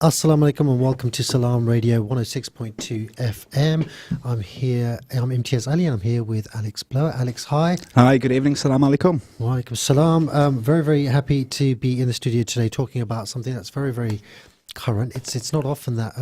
Assalamu alaikum and welcome to Salam Radio 106.2 FM. I'm Imtiaz Ali and I'm here with Alex Blower. Alex, hi. Hi, good evening. Salam alaikum. Wa alaikum salam. Very, very happy to be in the studio today talking about something that's very, very current. It's not often that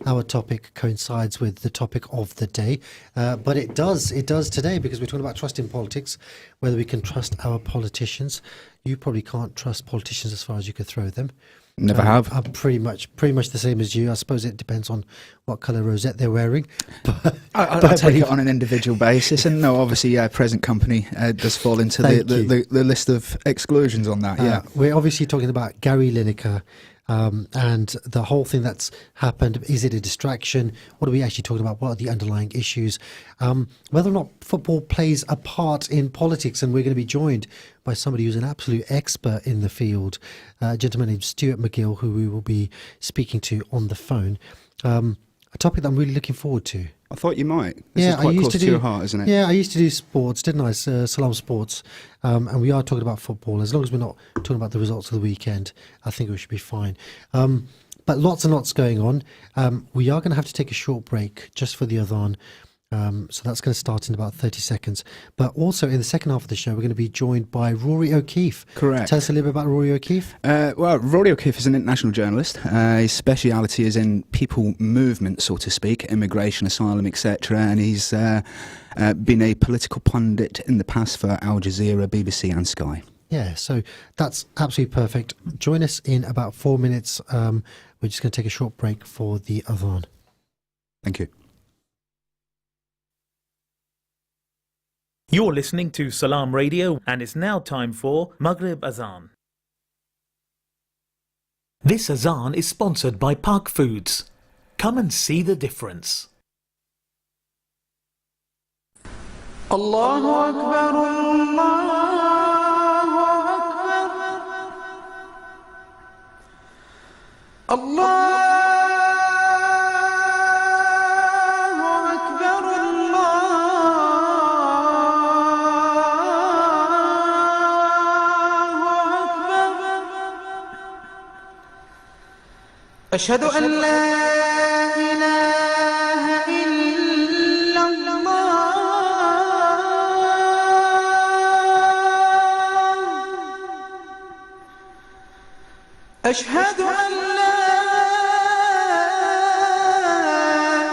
our topic coincides with the topic of the day, but it does today because we're talking about trust in politics, whether we can trust our politicians. You probably can't trust politicians as far as you could throw them. Never have. I'm pretty much the same as you. I suppose it depends on what colour rosette they're wearing. But I take it on an individual basis, and no, obviously, present company does fall into the list of exclusions on that. Yeah, we're obviously talking about Gary Lineker. And the whole thing that's happened, is it a distraction? What are we actually talking about? What are the underlying issues? Whether or not football plays a part in politics, and we're going to be joined by somebody who's an absolute expert in the field, a gentleman named Stuart McGill, who we will be speaking to on the phone. A topic that I'm really looking forward to. I thought you might. This is quite close to your heart, isn't it? Yeah, I used to do sports, didn't I? Salam Sports. And we are talking about football. As long as we're not talking about the results of the weekend, I think we should be fine. But lots and lots going on. We are going to have to take a short break just for the adhan. So that's going to start in about 30 seconds. But also in the second half of the show, we're going to be joined by Rory O'Keefe. Correct. Tell us a little bit about Rory O'Keefe. Well, Rory O'Keefe is an international journalist. His speciality is in people movement, so to speak, immigration, asylum, etc. And he's been a political pundit in the past for Al Jazeera, BBC and Sky. Yeah, so that's absolutely perfect. Join us in about 4 minutes. We're just going to take a short break for the adhan. Thank you. You're listening to Salam Radio, and it's now time for Maghrib Azan. This Azan is sponsored by Park Foods. Come and see the difference. Allahu Akbar, Allahu Akbar, Allah. أشهد أن لا إله إلا الله أشهد أن لا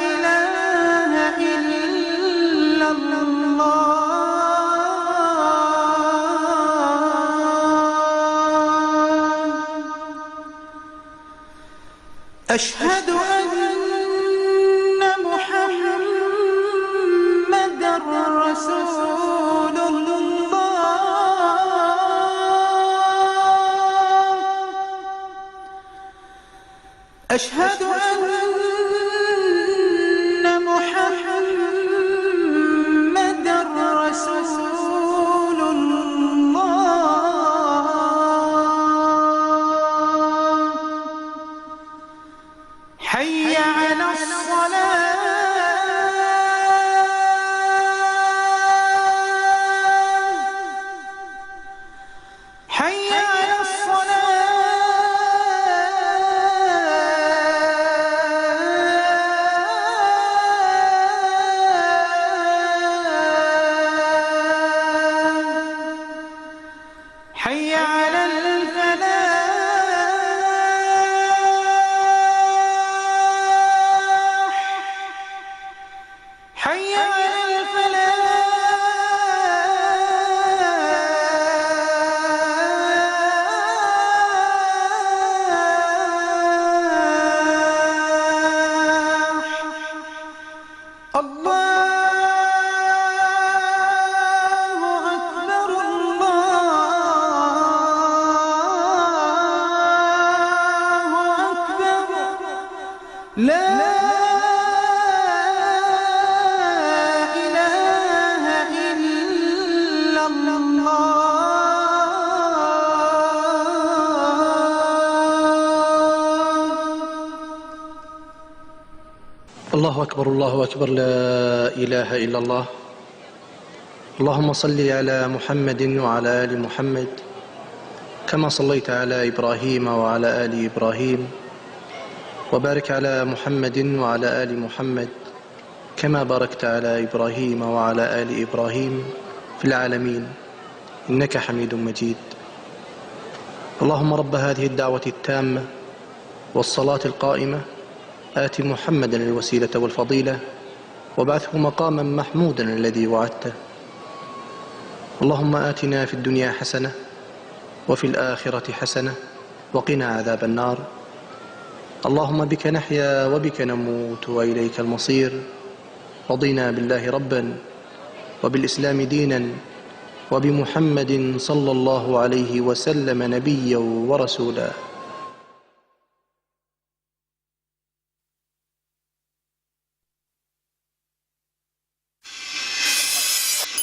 إله إلا الله أشهد أن محمدًا رسول الله أشهد أن محمدًا رسول الله حي على الصلاة حي على الصلاة حي على الفلاح حي على الفلاح الله أكبر الله أكبر لا إله إلا الله الله أكبر الله أكبر لا إله إلا الله. اللهم صل على محمد وعلى آل محمد كما صليت على إبراهيم وعلى آل إبراهيم وبارك على محمد وعلى آل محمد كما باركت على إبراهيم وعلى آل إبراهيم في العالمين إنك حميد مجيد. اللهم رب هذه الدعوة التامة والصلاة القائمة آت محمدا الوسيلة والفضيلة وابعثه مقاما محمودا الذي وعدته. اللهم آتنا في الدنيا حسنة وفي الآخرة حسنة وقنا عذاب النار. اللهم بك نحيا وبك نموت وإليك المصير. رضينا بالله ربا وبالإسلام دينا وبمحمد صلى الله عليه وسلم نبيا ورسولا.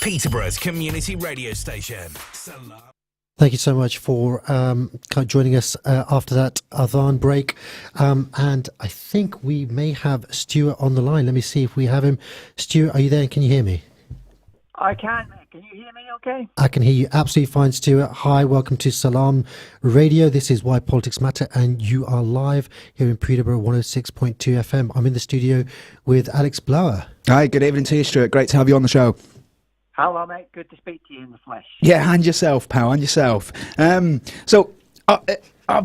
Peterborough's community radio station. Thank you so much for joining us after that Adhan break. And I think we may have Stuart on the line. Let me see if we have him. Stuart, are you there? Can you hear me? I can, mate. Can you hear me okay? I can hear you absolutely fine, Stuart. Hi, welcome to Salam Radio. This is Why Politics Matter, and you are live here in Peterborough 106.2 FM. I'm in the studio with Alex Blower. Hi, good evening to you, Stuart. Great to have you on the show. Hello, mate. Good to speak to you in the flesh. Yeah, and yourself, pal, and yourself. I've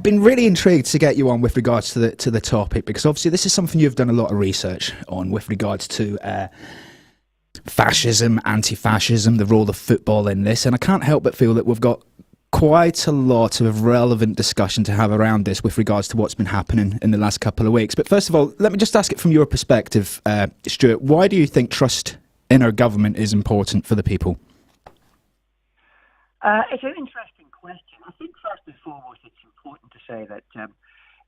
been really intrigued to get you on with regards to the topic, because obviously this is something you've done a lot of research on with regards to fascism, anti-fascism, the role of football in this, and I can't help but feel that we've got quite a lot of relevant discussion to have around this with regards to what's been happening in the last couple of weeks. But first of all, let me just ask it from your perspective, Stuart. Why do you think trust in our government is important for the people? It's an interesting question. I think first and foremost it's important to say that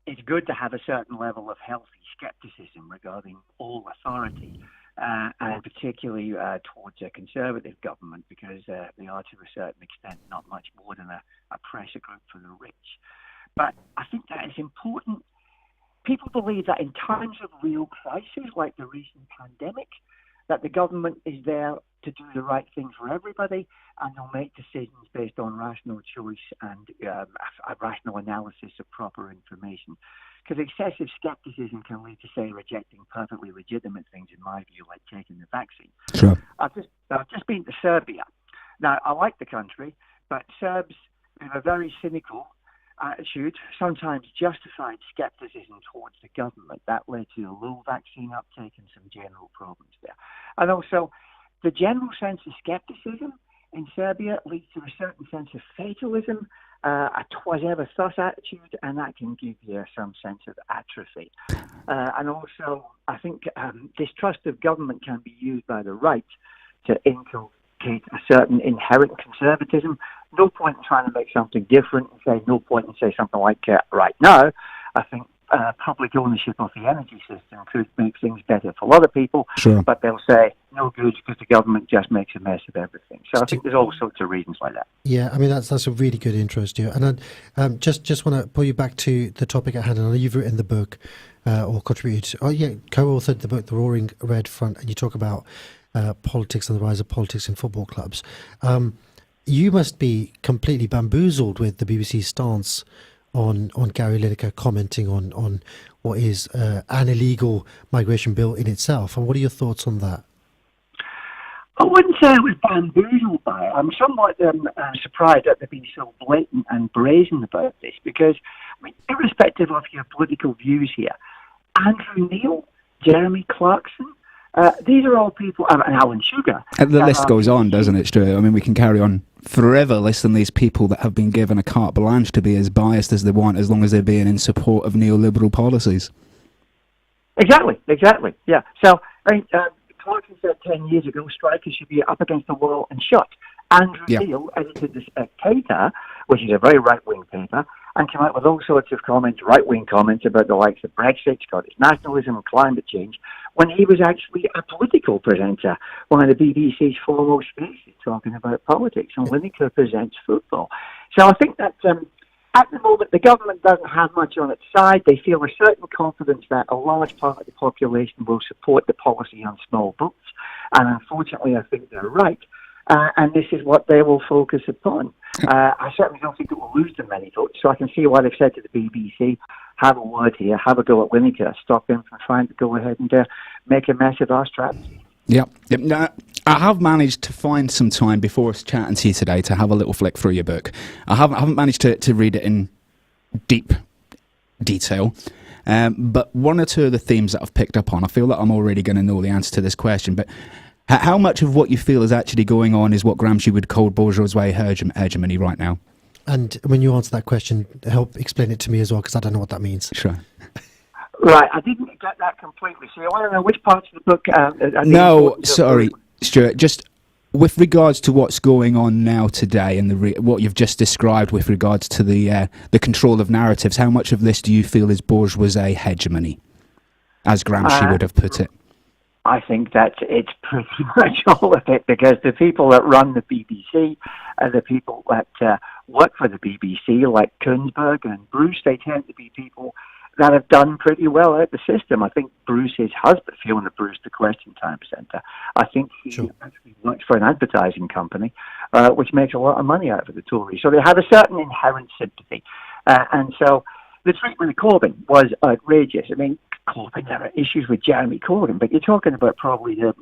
it's good to have a certain level of healthy scepticism regarding all authority, and particularly towards a conservative government, because they are to a certain extent not much more than a pressure group for the rich. But I think that is important. People believe that in times of real crisis like the recent pandemic, that the government is there to do the right thing for everybody, and they'll make decisions based on rational choice and a rational analysis of proper information. Because excessive scepticism can lead to, say, rejecting perfectly legitimate things, in my view, like taking the vaccine. Sure. I've just been to Serbia. Now, I like the country, but Serbs have a very cynical attitude, sometimes justified skepticism towards the government. That led to a low vaccine uptake and some general problems there. And also, the general sense of skepticism in Serbia leads to a certain sense of fatalism, a "twas ever thus" attitude, and that can give you some sense of atrophy. And also, I think distrust of government can be used by the right to inculcate a certain inherent conservatism. No point in trying to make something different, and say no point in say something like right now. I think public ownership of the energy system could make things better for a lot of people, Sure. but they'll say no good because the government just makes a mess of everything. So I think there's all sorts of reasons like that. Yeah, I mean, that's a really good intro, Stuart. And I just want to pull you back to the topic at hand. And I know you've written the book or contributed, co-authored the book, The Roaring Red Front, and you talk about politics and the rise of politics in football clubs. You must be completely bamboozled with the BBC's stance on Gary Lineker commenting on what is an illegal migration bill in itself. And what are your thoughts on that? I wouldn't say I was bamboozled by it. I'm somewhat surprised that they've been so blatant and brazen about this, because, I mean, irrespective of your political views here, Andrew Neil, Jeremy Clarkson, these are all people, and Alan Sugar. And the list goes on, doesn't it, Stuart? I mean, we can carry on forever listing these people that have been given a carte blanche to be as biased as they want, as long as they're being in support of neoliberal policies. Exactly, yeah. So, I mean, Clarkson said 10 years ago, strikers should be up against the wall and shot. Andrew Neil edited The Spectator, which is a very right-wing paper, and came out with all sorts of comments, right-wing comments about the likes of Brexit, Scottish nationalism, and climate change, when he was actually a political presenter, one of the BBC's foremost faces talking about politics, and Lineker presents football. So I think that at the moment the government doesn't have much on its side. They feel a certain confidence that a large part of the population will support the policy on small boats, and unfortunately I think they're right. And this is what they will focus upon. I certainly don't think it will lose them many votes, so I can see why they've said to the BBC, have a word here, have a go at Lineker, stop him from trying to go ahead and make a mess of our strategy. Yep. Now, I have managed to find some time before us chatting to you today to have a little flick through your book. I haven't managed to read it in deep detail, but one or two of the themes that I've picked up on, I feel that I'm already going to know the answer to this question, but how much of what you feel is actually going on is what Gramsci would call bourgeoisie hegemony right now? And when you answer that question, help explain it to me as well, because I don't know what that means. Sure. Right, I didn't get that completely. So I want to know which parts of the book... No, sorry, Stuart, just with regards to what's going on now today and what you've just described with regards to the control of narratives, how much of this do you feel is bourgeoisie hegemony, as Gramsci would have put it? I think that it's pretty much all of it, because the people that run the BBC and the people that work for the BBC, like Koensberg and Bruce, they tend to be people that have done pretty well out the system. I think Bruce's husband, Fiona Bruce, the Question Time presenter, I think he actually works for an advertising company, which makes a lot of money out of the Tories. So they have a certain inherent sympathy. And so the treatment of Corbyn was outrageous. I mean, Corbyn, there are issues with Jeremy Corbyn, but you're talking about probably the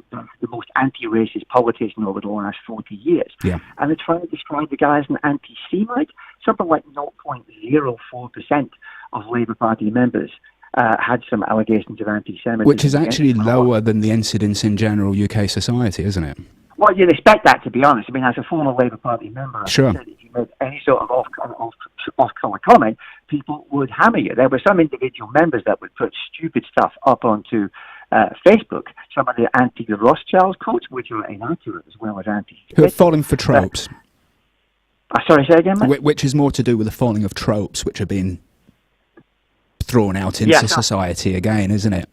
most anti-racist politician over the last 40 years. Yeah. And they're trying to describe the guy as an anti-Semite. Something like 0.04% of Labour Party members had some allegations of anti-Semitism. Which is actually lower than the incidence in general UK society, isn't it? Well, you'd expect that, to be honest. I mean, as a former Labour Party member, Sure. I said if you made any sort of off-colour comment, people would hammer you. There were some individual members that would put stupid stuff up onto Facebook. Some of the anti-Rothschild quotes, which are inaccurate as well as anti-Semitic. Who are falling for tropes. Sorry, say again, mate? Which is more to do with the falling of tropes, which are being thrown out into society again, isn't it?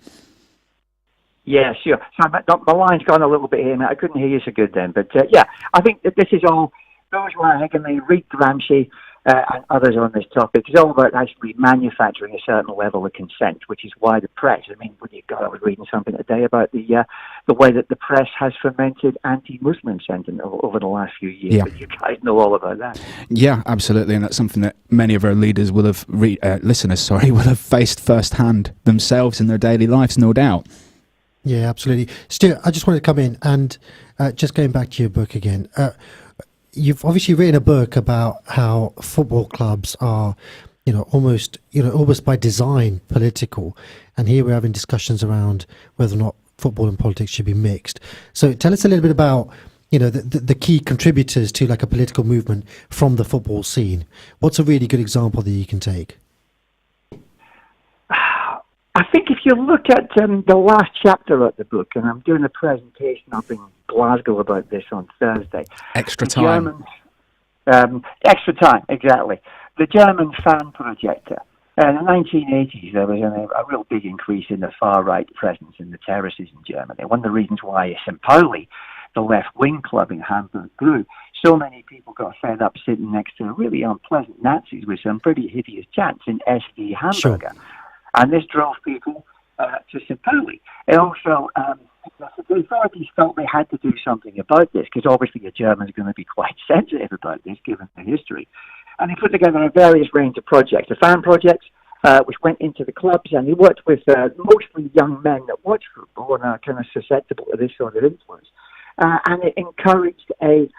Yeah, sure. So my line's gone a little bit here, mate. I couldn't hear you so good then. But yeah, I think that this is all bourgeois hegemony, read Gramsci and others on this topic. It's all about actually manufacturing a certain level of consent, which is why the press, I mean, I was reading something today about the way that the press has fermented anti-Muslim sentiment over the last few years. Yeah. But you guys know all about that. Yeah, absolutely, and that's something that many of our leaders will have, listeners, will have faced firsthand themselves in their daily lives, no doubt. Yeah, absolutely. Stuart, I just wanted to come in and just going back to your book again. You've obviously written a book about how football clubs are, almost by design political. And here we're having discussions around whether or not football and politics should be mixed. So tell us a little bit about, the key contributors to like a political movement from the football scene. What's a really good example that you can take? I think if you look at the last chapter of the book, and I'm doing a presentation up in Glasgow about this on Thursday. Extra time. Extra time, exactly. The German fan projector. In the 1980s, there was a real big increase in the far-right presence in the terraces in Germany. One of the reasons why St. Pauli, the left-wing club in Hamburg, grew, so many people got fed up sitting next to really unpleasant Nazis with some pretty hideous chants in SV Hamburger. Sure. And this drove people to St. Pauli. It also, the authorities felt they had to do something about this, because obviously the Germans are going to be quite sensitive about this, given the history. And they put together a various range of projects, the fan projects, which went into the clubs, and they worked with mostly young men that watch football and are kind of susceptible to this sort of influence. And it encouraged a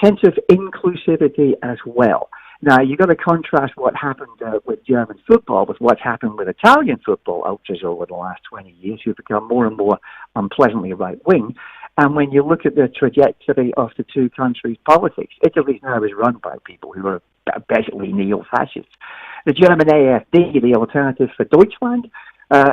sense of inclusivity as well. Now, you've got to contrast what happened with German football with what's happened with Italian football ultras over the last 20 years, who've become more and more unpleasantly right-wing. And when you look at the trajectory of the two countries' politics, Italy now is run by people who are basically neo-fascists. The German AfD, the Alternative for Deutschland,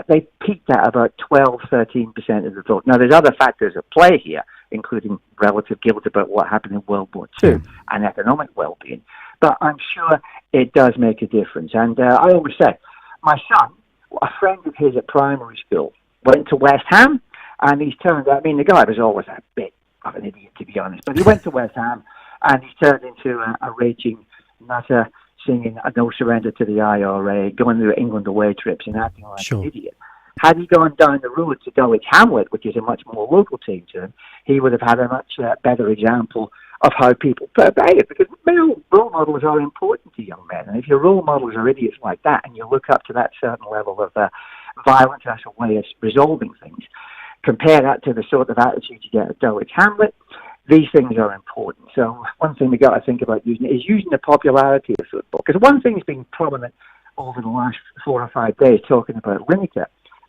they peaked at about 12-13% of the vote. Now, there's other factors at play here, including relative guilt about what happened in World War II and economic well-being. But I'm sure it does make a difference. And I always say, my son, a friend of his at primary school, went to West Ham, and he's turned out, I mean, the guy was always a bit of an idiot, to be honest, but he went to West Ham, and he's turned into a raging nutter, singing No Surrender to the IRA, going to England away trips and acting like an idiot. Had he gone down the road to Dulwich Hamlet, which is a much more local team to him, he would have had a much better example of how people behave, because role models are important to young men. And if your role models are idiots like that, and you look up to that certain level of violence as a way of resolving things, compare that to the sort of attitude you get at Dulwich Hamlet, these things are important. So one thing we got to think about using the popularity of football. Because one thing that's been prominent over the last 4 or 5 days, talking about Lineker,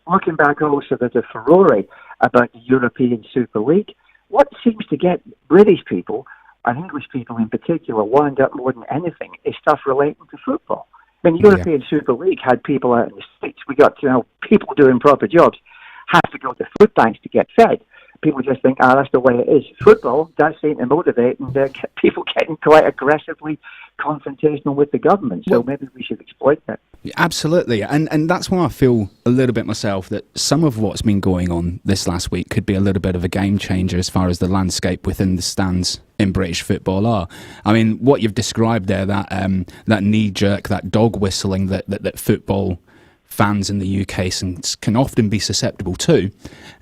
looking back also, there's a furore about the European Super League. What seems to get British people, and English people in particular, wound up more than anything is stuff relating to football. I mean, the European Super League had people out in the States. We got, people doing proper jobs have to go to food banks to get fed. People just think, that's the way it is. Football does seem to motivate, and people getting quite aggressively confrontational with the government. So maybe we should exploit that. Absolutely, and that's why I feel a little bit myself that some of what's been going on this last week could be a little bit of a game changer as far as the landscape within the stands in British football are. I mean, what you've described there, that knee jerk, that dog whistling that football fans in the UK can often be susceptible to.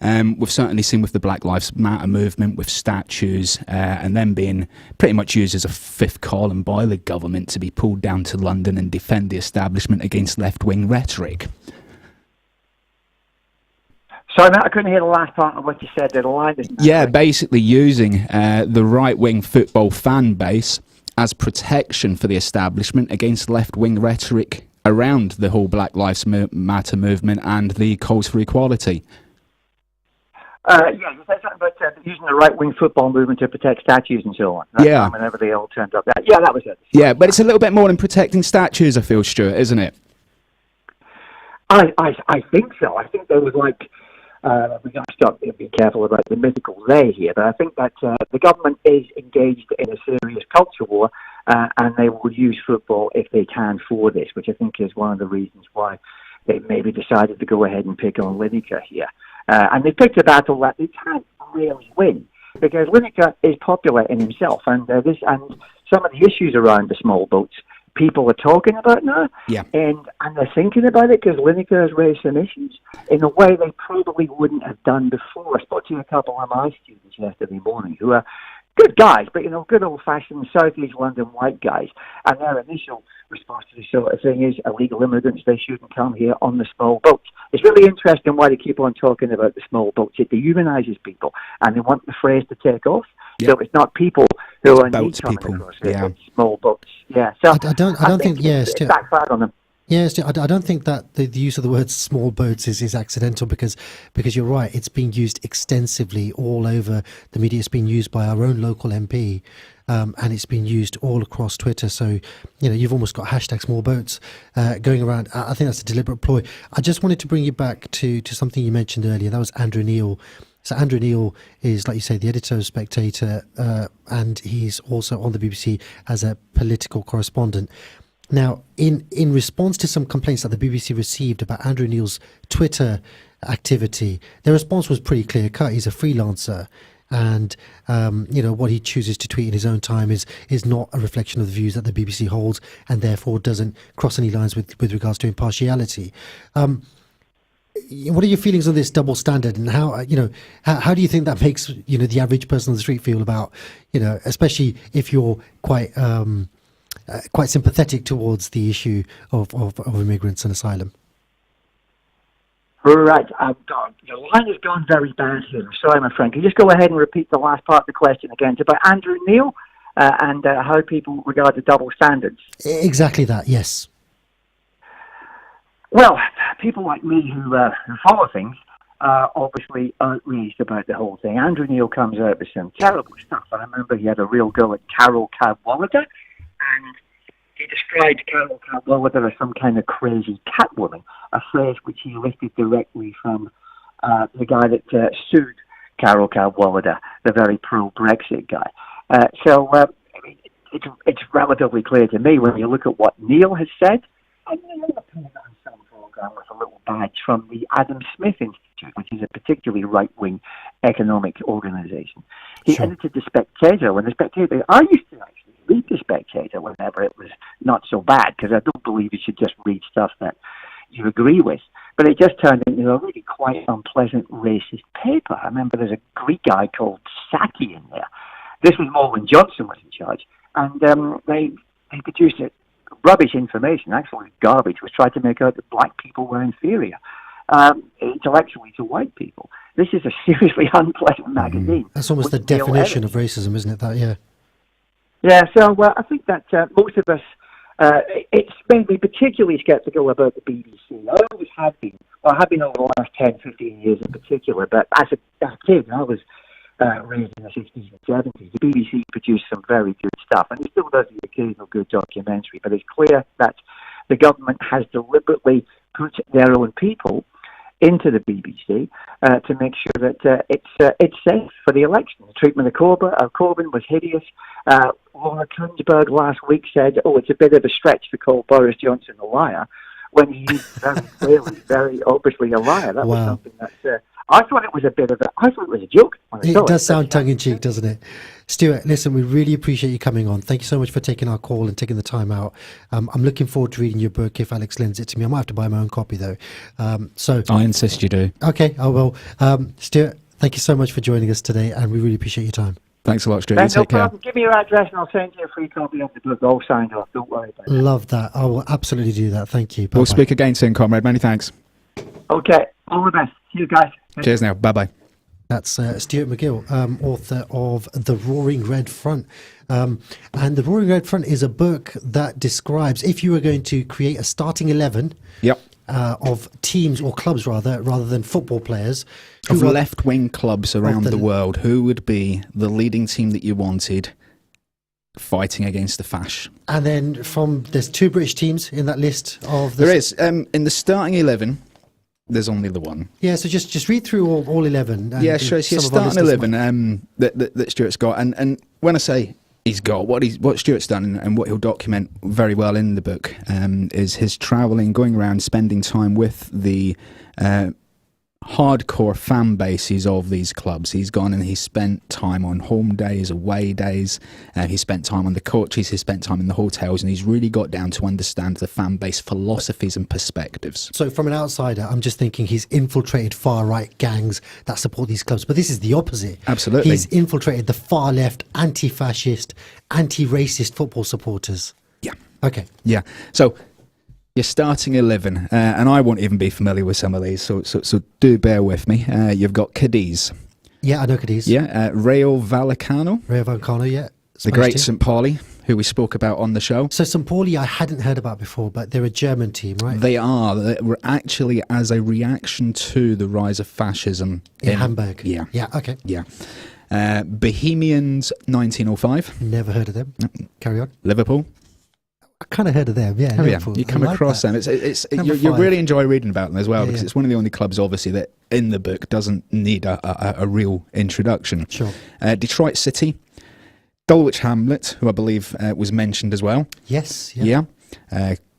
We've certainly seen with the Black Lives Matter movement, with statues, and then being pretty much used as a fifth column by the government to be pulled down to London and defend the establishment against left-wing rhetoric. Sorry, Matt, I couldn't hear the last part of what you said there. The line isn't Basically using the right-wing football fan base as protection for the establishment against left-wing rhetoric around the whole Black Lives Matter movement and the calls for equality. You said something about using the right-wing football movement to protect statues and so on. That's whenever they all turned up. That was it. Yeah, but it's a little bit more than protecting statues, I feel, Stuart, isn't it? I think so. I think there was we got to stop being careful about the mythical they here, but I think that the government is engaged in a serious culture war, and they will use football if they can for this, which I think is one of the reasons why they maybe decided to go ahead and pick on Lineker here. And they picked a battle that they can't really win, because Lineker is popular in himself, and some of the issues around the small boats people are talking about now, and they're thinking about it because Lineker has raised some issues in a way they probably wouldn't have done before. I spoke to a couple of my students yesterday morning who are good guys, but good old-fashioned South East London white guys, and their initial response to this sort of thing is illegal immigrants, they shouldn't come here on the small boats. It's really interesting why they keep on talking about the small boats. It dehumanises people, and they want the phrase to take off. So it's not people who are coming across it, it's small boats. Yeah, so I don't think it's backfired on them. Yes, I don't think that the use of the word small boats is accidental, because you're right, it's being used extensively all over the media. It's been used by our own local MP, and it's been used all across Twitter. So, you've almost got hashtag small boats going around. I think that's a deliberate ploy. I just wanted to bring you back to something you mentioned earlier. That was Andrew Neil. So Andrew Neil is, like you say, the editor of Spectator, and he's also on the BBC as a political correspondent. Now, in response to some complaints that the BBC received about Andrew Neil's Twitter activity, their response was pretty clear-cut. He's a freelancer, and what he chooses to tweet in his own time is not a reflection of the views that the BBC holds, and therefore doesn't cross any lines with regards to impartiality. What are your feelings on this double standard, and how do you think that makes the average person on the street feel about especially if you're quite sympathetic towards the issue of immigrants and asylum? Right, the line has gone very bad here. Sorry, my friend. Can you just go ahead and repeat the last part of the question again? It's about Andrew Neil and how people regard the double standards. Exactly that. Yes. Well, people like me who follow things are obviously outraged about the whole thing. Andrew Neil comes out with some terrible stuff. I remember he had a real go at Carol Cadwallader, and he described Carol Cadwallader as some kind of crazy catwoman, a phrase which he lifted directly from the guy that sued Carol Cadwallader, the very pro-Brexit guy. So it's relatively clear to me when you look at what Neil has said. And Neil appeared on some program with a little badge from the Adam Smith Institute, which is a particularly right-wing economic organisation. He edited The Spectator, when The Spectator, I used to actually read The Spectator whenever it was not so bad, because I don't believe you should just read stuff that you agree with. But it just turned into a really quite unpleasant racist paper. I remember there's a Greek guy called Saki in there, This was more when Johnson was in charge, and they produced rubbish information, actually garbage, which tried to make out that black people were inferior intellectually to white people. This is a seriously unpleasant magazine. That's almost the definition of racism, isn't it? That, yeah. Yeah, so I think that most of us, it's made me particularly sceptical about the BBC. I always have been. Well, I have been over the last 10, 15 years in particular, but as a kid, I was raised in the 60s and 70s. The BBC produced some very good stuff, and it still does the occasional good documentary, but it's clear that the government has deliberately put their own people into the BBC to make sure that it's safe for the election. The treatment of Corbyn was hideous. Laura Kuenssberg last week said, it's a bit of a stretch to call Boris Johnson a liar, when he's very clearly, very obviously a liar. That was something that I thought it was I thought it was a joke. It does sound tongue-in-cheek, doesn't it? Stuart, listen, we really appreciate you coming on. Thank you so much for taking our call and taking the time out. I'm looking forward to reading your book if Alex lends it to me. I might have to buy my own copy, though. So I insist you do. Okay, I will. Stuart, thank you so much for joining us today, and we really appreciate your time. Thanks a lot, Stuart. You take care. Give me your address and I'll send you a free copy of the book all signed off. Don't worry about it. Love that. I will absolutely do that. Thank you. Bye-bye. We'll speak again soon, comrade. Many thanks. Okay, all the best. See you guys. Cheers now. Bye-bye. That's Stuart McGill, author of The Roaring Red Front. And The Roaring Red Front is a book that describes, if you were going to create a starting 11 of teams or clubs rather than football players. Of left-wing clubs around the world, who would be the leading team that you wanted fighting against the Fash? And then there's 2 British teams in that list of... There is. In the starting 11... There's only the one. Yeah, so just read through all 11. Yeah, sure. So starting 11 that Stuart's got, and when I say he's got, what Stuart's done and what he'll document very well in the book is his travelling, going around, spending time with the hardcore fan bases of these clubs. He's gone and he's spent time on home days, away days, he's spent time on the coaches, he's spent time in the hotels, and he's really got down to understand the fan base philosophies and perspectives. So from an outsider, I'm just thinking he's infiltrated far-right gangs that support these clubs, but this is the opposite. Absolutely. He's infiltrated the far-left, anti-fascist, anti-racist football supporters. Yeah. Okay. Yeah. So you're starting 11, and I won't even be familiar with some of these, so do bear with me. You've got Cadiz. Yeah, I know Cadiz. Yeah, Rayo Vallecano. Rayo Vallecano, yeah. The great St. Pauli, who we spoke about on the show. So St. Pauli I hadn't heard about before, but they're a German team, right? They are. They were actually as a reaction to the rise of fascism. In Hamburg? Yeah. Yeah, okay. Yeah. Bohemians 1905. Never heard of them. Carry on. Liverpool. I kind of heard of them, yeah. Liverpool. You come across them. You really enjoy reading about them as well, because it's one of the only clubs, obviously, that in the book doesn't need a real introduction. Sure. Detroit City, Dulwich Hamlet, who I believe was mentioned as well. Yes. Yeah.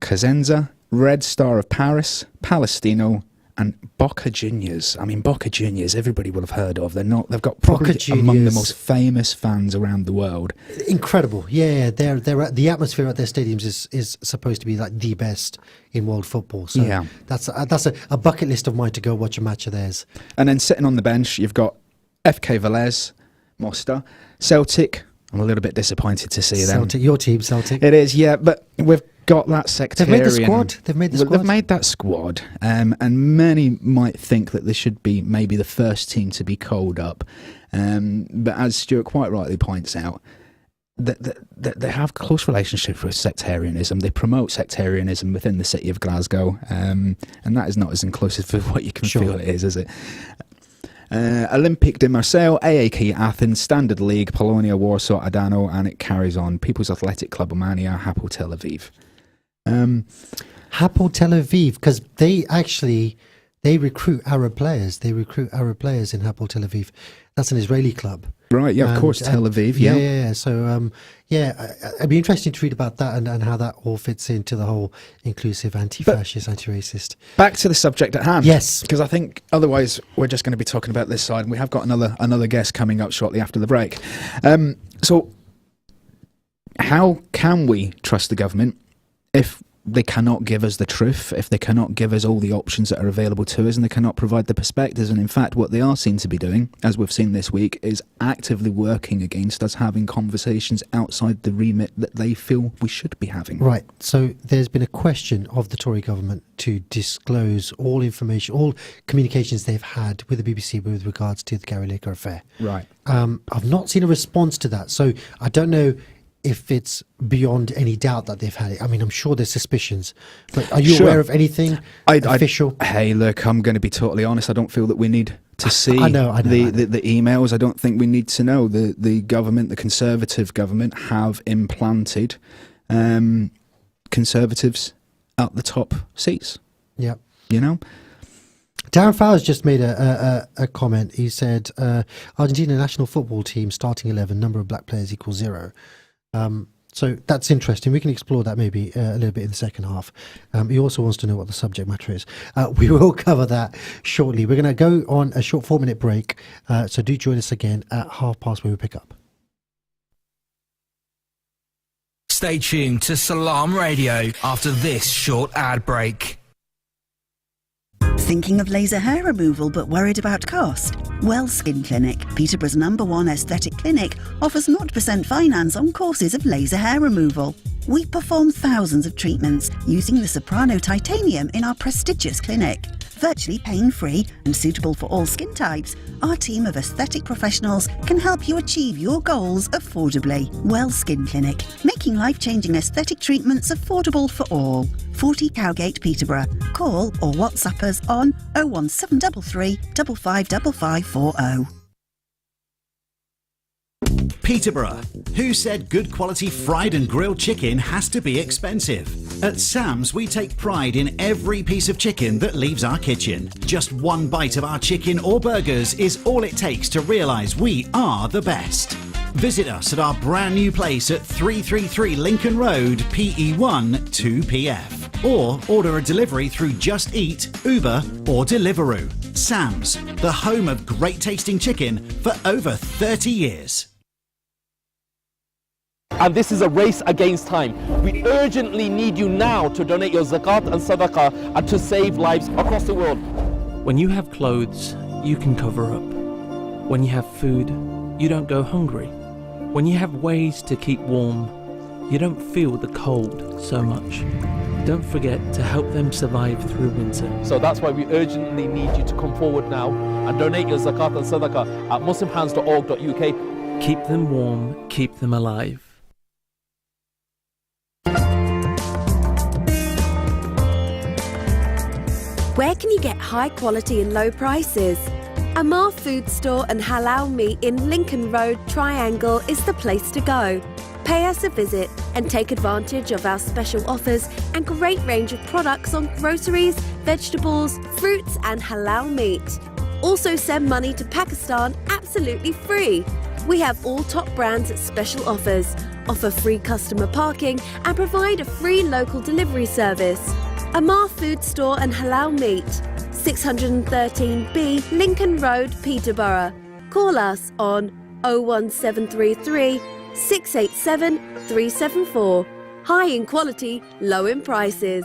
Cosenza, Red Star of Paris, Palestino, and Boca Juniors. I mean, Boca Juniors, everybody will have heard of. They've got probably among the most famous fans around the world. Incredible, yeah. They're the atmosphere at their stadiums is supposed to be like the best in world football. So yeah, that's a bucket list of mine to go watch a match of theirs. And then sitting on the bench, you've got FK Velez, Mostar, Celtic. I'm a little bit disappointed to see them. Celtic, your team, Celtic. It is, yeah, but we've got that sectarian. They've made the squad. They've made that squad, and many might think that this should be maybe the first team to be called up. But as Stuart quite rightly points out, that they have close relationships with sectarianism. They promote sectarianism within the city of Glasgow, and that is not as inclusive as what you can feel it is it? Olympique de Marseille, AEK Athens, Standard League, Polonia, Warsaw, Adano, and it carries on. People's Athletic Club Romania, Hapoel Tel Aviv. Hapoel Tel Aviv, because they recruit Arab players. They recruit Arab players in Hapoel Tel Aviv. That's an Israeli club. Right, yeah, of course, Tel Aviv, yeah. Yeah. So, it'd be interesting to read about that and how that all fits into the whole inclusive, anti-fascist, anti-racist. Back to the subject at hand. Yes. Because I think otherwise we're just going to be talking about this side, and we have got another guest coming up shortly after the break. So, how can we trust the government if they cannot give us the truth, if they cannot give us all the options that are available to us, and they cannot provide the perspectives. And in fact, what they are seen to be doing, as we've seen this week, is actively working against us having conversations outside the remit that they feel we should be having. Right. So there's been a question of the Tory government to disclose all information, all communications they've had with the BBC with regards to the Gary Lineker affair. Right. I've not seen a response to that. So I don't know if it's beyond any doubt that they've had it. I mean, I'm sure there's suspicions, but are you Sure. aware of anything official? Hey, look, I'm going to be totally honest. I don't feel that we need to see I know. the emails. I don't think we need to know. The government, the Conservative government, have implanted Conservatives at the top seats. Yeah. You know? Darren Fowler's just made a comment. He said, Argentina national football team starting 11, number of black players equals 0. So that's interesting. We can explore that maybe a little bit in the second half. He also wants to know what the subject matter is. We will cover that shortly. We're going to go on a short 4-minute break. So do join us again at past where we pick up. Stay tuned to Salam Radio after this short ad break. Thinking of laser hair removal but worried about cost? Well Skin Clinic, Peterborough's #1 aesthetic clinic, offers 0% finance on courses of laser hair removal. We perform thousands of treatments using the Soprano titanium in our prestigious clinic. Virtually pain-free and suitable for all skin types, our team of aesthetic professionals can help you achieve your goals affordably. Well Skin Clinic, making life-changing aesthetic treatments affordable for all. 40 Cowgate, Peterborough. Call or WhatsApp us on 01733 555540. Peterborough. Who said good quality fried and grilled chicken has to be expensive? At Sam's, we take pride in every piece of chicken that leaves our kitchen. Just one bite of our chicken or burgers is all it takes to realise we are the best. Visit us at our brand new place at 333 Lincoln Road, PE1 2PF. Or order a delivery through Just Eat, Uber or Deliveroo. Sam's, the home of great tasting chicken for over 30 years. And this is a race against time. We urgently need you now to donate your zakat and sadaqah and to save lives across the world. When you have clothes, you can cover up. When you have food, you don't go hungry. When you have ways to keep warm, you don't feel the cold so much. Don't forget to help them survive through winter. So that's why we urgently need you to come forward now and donate your zakat and sadaqah at muslimhands.org.uk. Keep them warm, keep them alive. Where can you get high quality and low prices? Amar Food Store and Halal Meat in Lincoln Road Triangle is the place to go. Pay us a visit and take advantage of our special offers and great range of products on groceries, vegetables, fruits and halal meat. Also send money to Pakistan absolutely free. We have all top brands at special offers, offer free customer parking and provide a free local delivery service. Amar Food Store and Halal Meat, 613B Lincoln Road, Peterborough. Call us on 01733 687 374. High in quality, low in prices.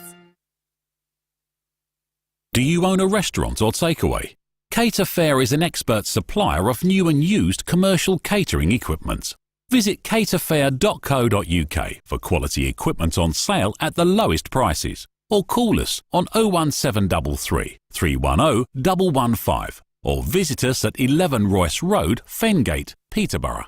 Do you own a restaurant or takeaway? Cater Fair is an expert supplier of new and used commercial catering equipment. Visit caterfair.co.uk for quality equipment on sale at the lowest prices. Or call us on 01733 310 115 or visit us at 11 Royce Road, Fengate, Peterborough.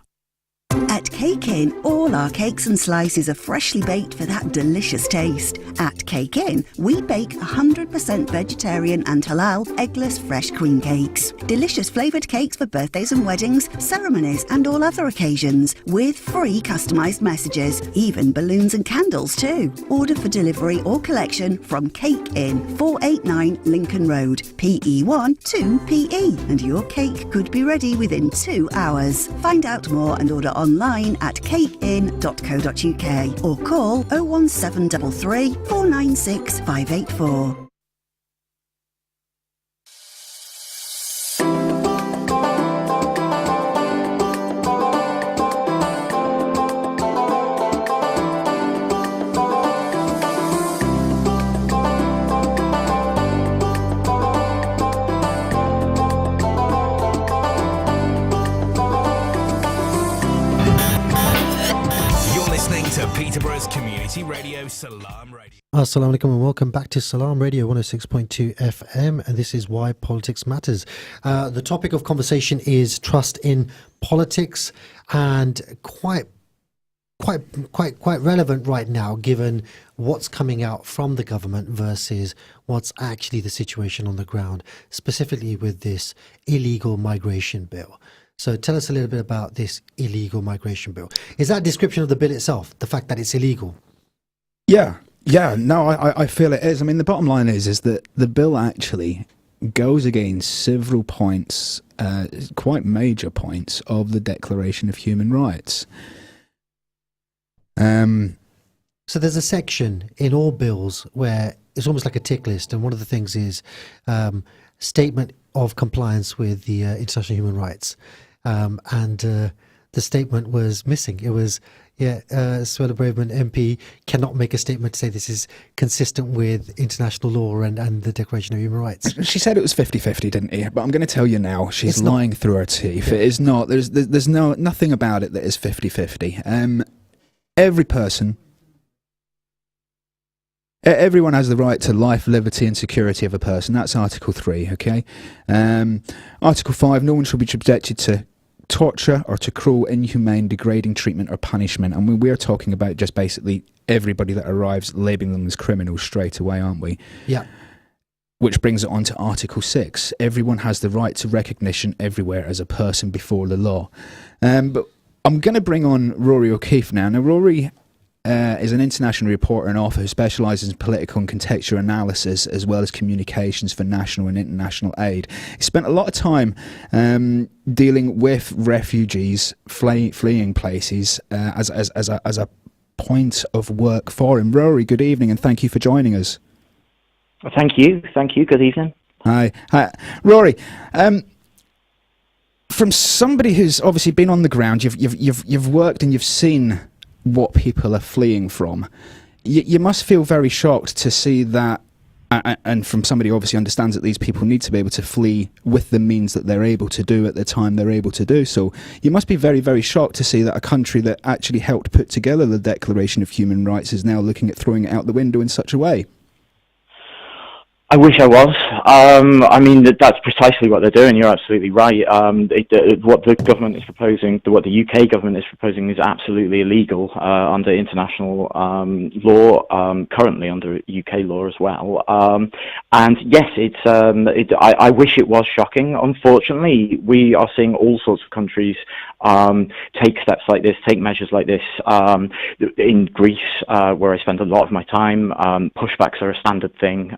At Cake Inn, all our cakes and slices are freshly baked for that delicious taste. At Cake Inn, we bake 100% vegetarian and halal eggless fresh cream cakes. Delicious flavoured cakes for birthdays and weddings, ceremonies and all other occasions, with free customised messages, even balloons and candles too. Order for delivery or collection from Cake Inn, 489 Lincoln Road, PE1 2PE, and your cake could be ready within 2 hours. Find out more and order online at cakein.co.uk or call 01733 496 584. Wales Community Radio, Salam Radio. Assalamu alaikum and welcome back to Salam Radio 106.2 FM, and this is Why Politics Matters. The topic of conversation is trust in politics, and quite relevant right now given what's coming out from the government versus what's actually the situation on the ground, specifically with this illegal migration bill. So tell us a little bit about this illegal migration bill. Is that a description of the bill itself, the fact that it's illegal? Yeah, no, I feel it is. I mean, the bottom line is that the bill actually goes against several points, quite major points, of the Declaration of Human Rights. So there's a section in all bills where it's almost like a tick list, and one of the things is statement of compliance with the international human rights, and the statement was missing. It was, Suella Braverman MP cannot make a statement to say this is consistent with international law and the Declaration of Human Rights. She said it was 50-50, didn't he? But I'm going to tell you now, she's lying through her teeth. Yeah. It is not. There's nothing about it that is 50-50. Every person, everyone has the right to life, liberty and security of a person. That's Article 3, okay? Article 5, no one shall be subjected to torture or to cruel, inhumane, degrading treatment or punishment. And we're talking about just basically everybody that arrives, labelling them as criminals straight away, aren't we? Yeah. Which brings it on to Article 6. Everyone has the right to recognition everywhere as a person before the law. But I'm going to bring on Rory O'Keefe now. Now, Rory is an international reporter and author who specialises in political and contextual analysis as well as communications for national and international aid. He spent a lot of time dealing with refugees fleeing places as a point of work for him. Rory, good evening and thank you for joining us. Thank you. Good evening. Hi. Rory, from somebody who's obviously been on the ground, you've worked and you've seen what people are fleeing from. You must feel very shocked to see that, and from somebody who obviously understands that these people need to be able to flee with the means that they're able to do at the time they're able to do so. You must be very, very shocked to see that a country that actually helped put together the Declaration of Human Rights is now looking at throwing it out the window in such a way. I wish I was. I mean, that's precisely what they're doing. You're absolutely right. What the government is proposing, what the UK government is proposing, is absolutely illegal under international law, currently under UK law as well. And yes, I wish it was shocking. Unfortunately, we are seeing all sorts of countries take steps like this, take measures like this. In Greece, where I spend a lot of my time, pushbacks are a standard thing.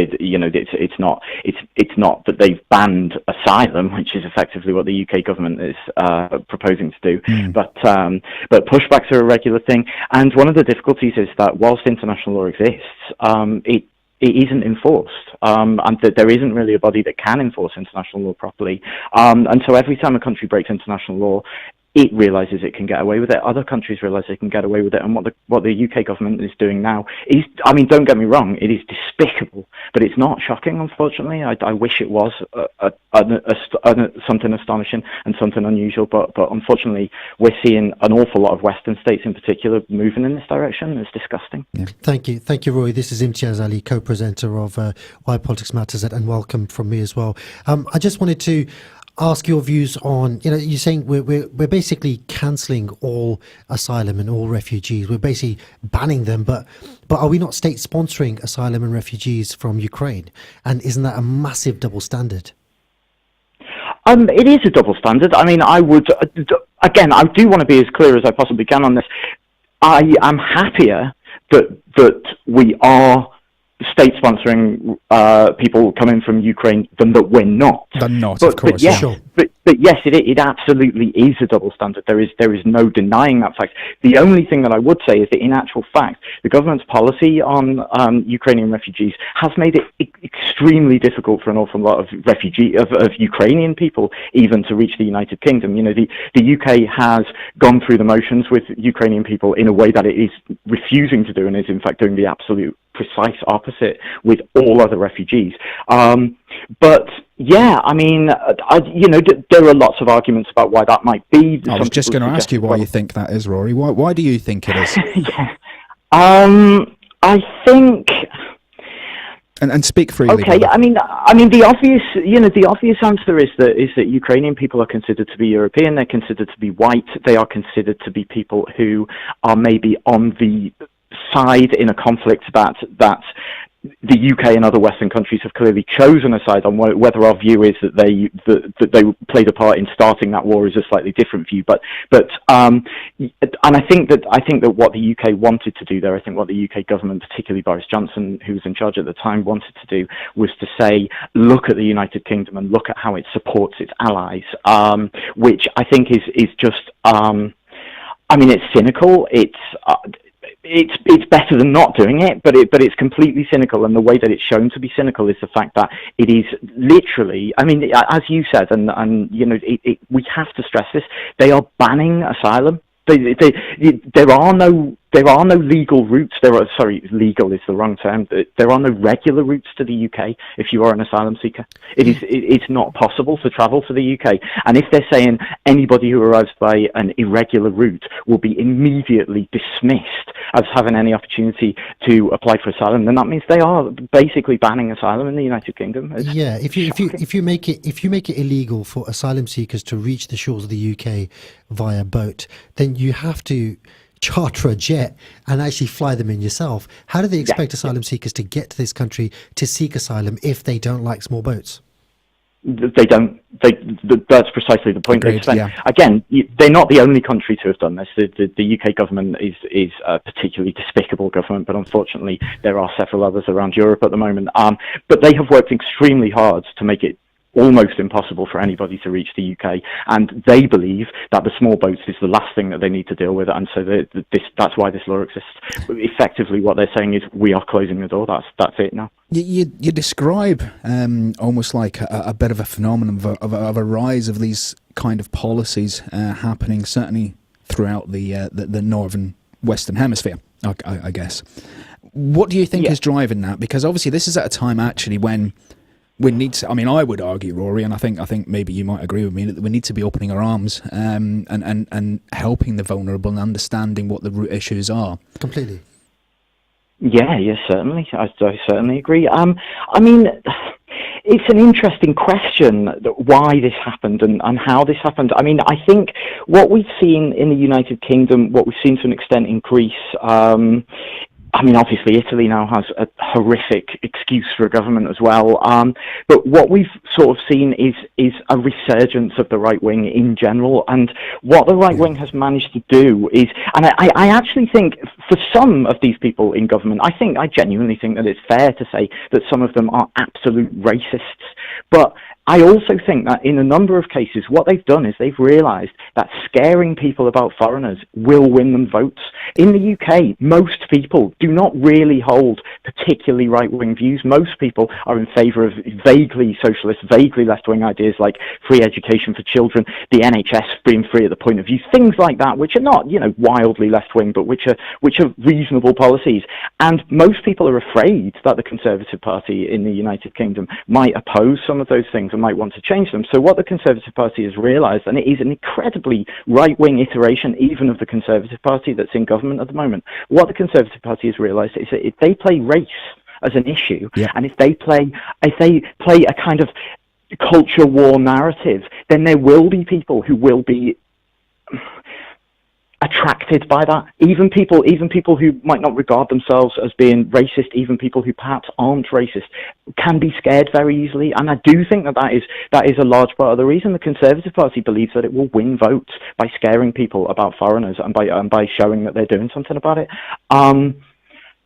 It's not that they've banned asylum, which is effectively what the UK government is proposing to do, but pushbacks are a regular thing. And one of the difficulties is that whilst international law exists, it isn't enforced, and that there isn't really a body that can enforce international law properly. And so every time a country breaks international law, it realises it can get away with it. Other countries realise they can get away with it. And what the UK government is doing now is, I mean, don't get me wrong, it is despicable, but it's not shocking, unfortunately. I wish it was something astonishing and something unusual, but unfortunately, we're seeing an awful lot of Western states in particular moving in this direction. It's disgusting. Yeah. Thank you, Roy. This is Imtiaz Ali, co-presenter of Why Politics Matters, and welcome from me as well. I just wanted to ask your views on, you're saying we're basically cancelling all asylum and all refugees. We're basically banning them, but are we not state sponsoring asylum and refugees from Ukraine? And isn't that a massive double standard? It is a double standard. I mean, I would, again, I do want to be as clear as I possibly can on this. I am happier that we are state sponsoring people coming from Ukraine than that we're not. Of course. Yes, sure. But yes, it absolutely is a double standard. There is no denying that fact. The only thing that I would say is that in actual fact, the government's policy on Ukrainian refugees has made it extremely difficult for an awful lot of of Ukrainian people even to reach the United Kingdom. The UK has gone through the motions with Ukrainian people in a way that it is refusing to do, and is in fact doing the absolute precise opposite with all other refugees. But yeah, I mean, there are lots of arguments about why that might be. I was just going to ask you why you think that is, Rory. Why do you think it is? I think. And speak freely. Okay, brother. I mean, the obvious answer is that Ukrainian people are considered to be European. They're considered to be white. They are considered to be people who are maybe on the side in a conflict that the UK and other Western countries have clearly chosen a side on. Whether our view is that they played a part in starting that war is a slightly different view. And I think that what the UK wanted to do there, I think what the UK government, particularly Boris Johnson, who was in charge at the time, wanted to do was to say, look at the United Kingdom and look at how it supports its allies, which I think is just. It's cynical. It's better than not doing it, but it's completely cynical. And the way that it's shown to be cynical is the fact that it is literally. I mean, as you said, and we have to stress this. They are banning asylum. There are no legal routes. Legal is the wrong term. There are no regular routes to the UK if you are an asylum seeker. It's not possible to travel to the UK. And if they're saying anybody who arrives by an irregular route will be immediately dismissed as having any opportunity to apply for asylum, then that means they are basically banning asylum in the United Kingdom. If you make it illegal for asylum seekers to reach the shores of the UK via boat, then you have to charter a jet and actually fly them in yourself. How do they expect asylum seekers to get to this country to seek asylum if they don't like small boats? They don't. That's precisely the point. Agreed, Again, they're not the only country to have done this. The UK government is a particularly despicable government, but unfortunately there are several others around Europe at the moment. But they have worked extremely hard to make it almost impossible for anybody to reach the UK, and they believe that the small boats is the last thing that they need to deal with, and so that's why this law exists. Effectively, what they're saying is we are closing the door. That's it now. You describe almost like a bit of a phenomenon of a rise of these kind of policies happening, certainly throughout the northern Western Hemisphere, I guess. What do you think is driving that? Because obviously this is at a time actually when we need to, I would argue, Rory, and I think maybe you might agree with me, that we need to be opening our arms and helping the vulnerable and understanding what the root issues are. Completely. Yeah, certainly. I certainly agree. It's an interesting question why this happened and how this happened. I think what we've seen in the United Kingdom, what we've seen to an extent in Greece, obviously Italy now has a horrific excuse for a government as well. But what we've sort of seen is a resurgence of the right wing in general. And what the right wing has managed to do is, and I actually think for some of these people in government, I genuinely think that it's fair to say that some of them are absolute racists. But I also think that in a number of cases, what they've done is they've realised that scaring people about foreigners will win them votes. In the UK, most people do not really hold particularly right-wing views. Most people are in favour of vaguely socialist, vaguely left-wing ideas like free education for children, the NHS being free at the point of view, things like that, which are not, wildly left-wing, but which are reasonable policies. And most people are afraid that the Conservative Party in the United Kingdom might oppose some of those things and might want to change them. So what the Conservative Party has realised, and it is an incredibly right-wing iteration even of the Conservative Party that's in government at the moment, what the Conservative Party has realised is that if they play race as an issue, and if they play a kind of culture war narrative, then there will be people who will be attracted by that. Even people who might not regard themselves as being racist, even people who perhaps aren't racist, can be scared very easily. And I do think that is a large part of the reason the Conservative Party believes that it will win votes by scaring people about foreigners and by showing that they're doing something about it.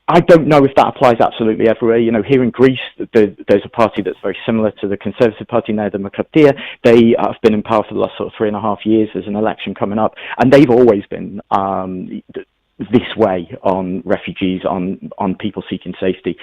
I don't know if that applies absolutely everywhere. Here in Greece, there's a party that's very similar to the Conservative Party now, the Demokratia. They have been in power for the last sort of 3.5 years. There's an election coming up, and they've always been this way on refugees, on people seeking safety.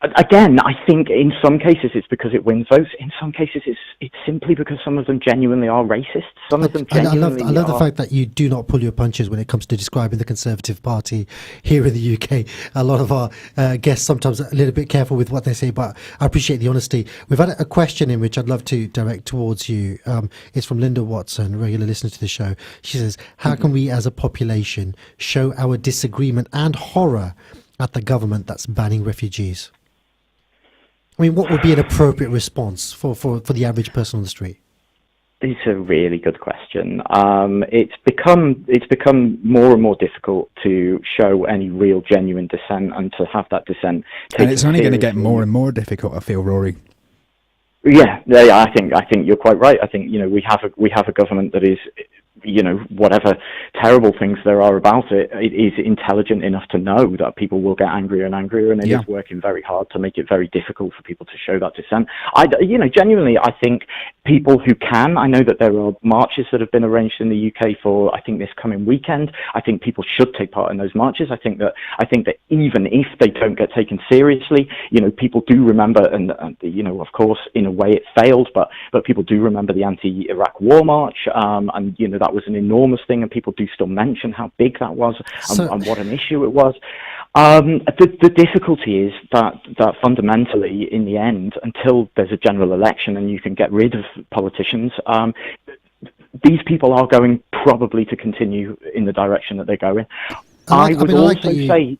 Again, I think in some cases it's because it wins votes. In some cases, it's simply because some of them genuinely are racist. Some of them genuinely I love the fact that you do not pull your punches when it comes to describing the Conservative Party here in the UK. A lot of our guests sometimes are a little bit careful with what they say, but I appreciate the honesty. We've had a question in which I'd love to direct towards you. It's from Linda Watson, regular listener to the show. She says, how can we as a population show our disagreement and horror at the government that's banning refugees? I mean, what would be an appropriate response for the average person on the street? It's a really good question. It's become more and more difficult to show any real genuine dissent and to have that dissent taken And it's only going to get seriously. more and more difficult, I feel, Rory. Yeah, I think you're quite right. I think we have a government that is, whatever terrible things there are about it, it is intelligent enough to know that people will get angrier and angrier, and it is working very hard to make it very difficult for people to show that dissent. Genuinely, I think people who can. I know that there are marches that have been arranged in the UK for, I think, this coming weekend. I think people should take part in those marches. I think that even if they don't get taken seriously, people do remember, and of course, in a way, it failed, but people do remember the anti-Iraq war march, and that was an enormous thing, and people do still mention how big that was and what an issue it was. The difficulty is that fundamentally, in the end, until there's a general election and you can get rid of politicians, these people are going probably to continue in the direction that they're going. I would also say.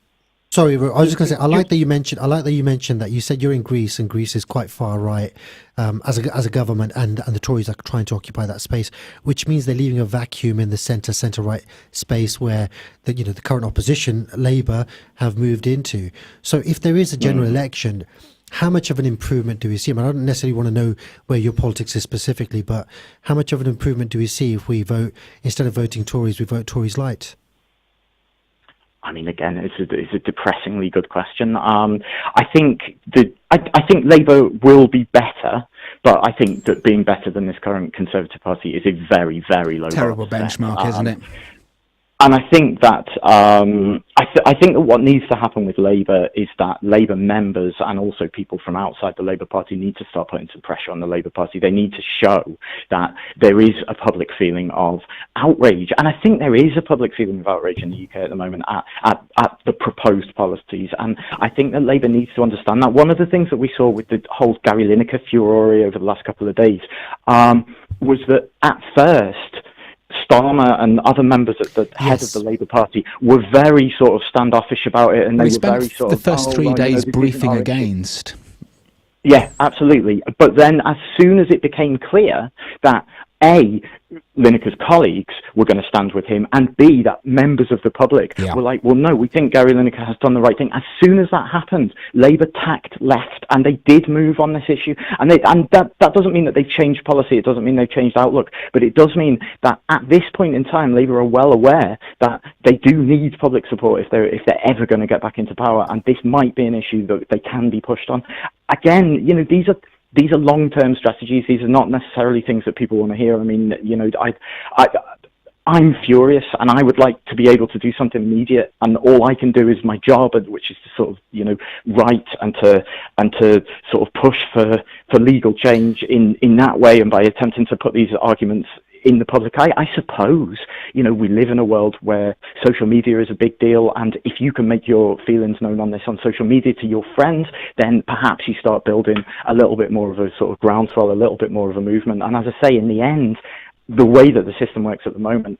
Sorry, I was just going to say, I like that you mentioned that you said you're in Greece, and Greece is quite far right as a government, and the Tories are trying to occupy that space, which means they're leaving a vacuum in the centre right space where the current opposition, Labour, have moved into. So if there is a general election, how much of an improvement do we see? I don't necessarily want to know where your politics is specifically, but how much of an improvement do we see if we vote, instead of voting Tories, we vote Tories light? I mean, again, it's a depressingly good question. I think Labour will be better, but I think that being better than this current Conservative Party is a very, very low Terrible benchmark, isn't it? And I think that I think that what needs to happen with Labour is that Labour members and also people from outside the Labour Party need to start putting some pressure on the Labour Party. They need to show that there is a public feeling of outrage, and I think there is a public feeling of outrage in the UK at the moment at the proposed policies. And I think that Labour needs to understand that. One of the things that we saw with the whole Gary Lineker furore over the last couple of days was that at first, Starmer and other members at the head of the Labour Party were very sort of standoffish about it, and they were very sort of the first 3 days briefing against. Yeah, absolutely. But then as soon as it became clear that A, Lineker's colleagues were going to stand with him, and B, that members of the public were like, well, no, we think Gary Lineker has done the right thing. As soon as that happened, Labour tacked left, and they did move on this issue. And that doesn't mean that they've changed policy. It doesn't mean they've changed outlook. But it does mean that at this point in time, Labour are well aware that they do need public support if they're ever going to get back into power. And this might be an issue that they can be pushed on. Again, these are long-term strategies. These are not necessarily things that people want to hear. I mean, I'm furious, and I would like to be able to do something immediate. And all I can do is my job, which is to sort of, write and to sort of push for legal change in that way, and by attempting to put these arguments in the public eye. I suppose, we live in a world where social media is a big deal, and if you can make your feelings known on this on social media to your friends, then perhaps you start building a little bit more of a sort of groundswell, a little bit more of a movement. And as I say, in the end, the way that the system works at the moment,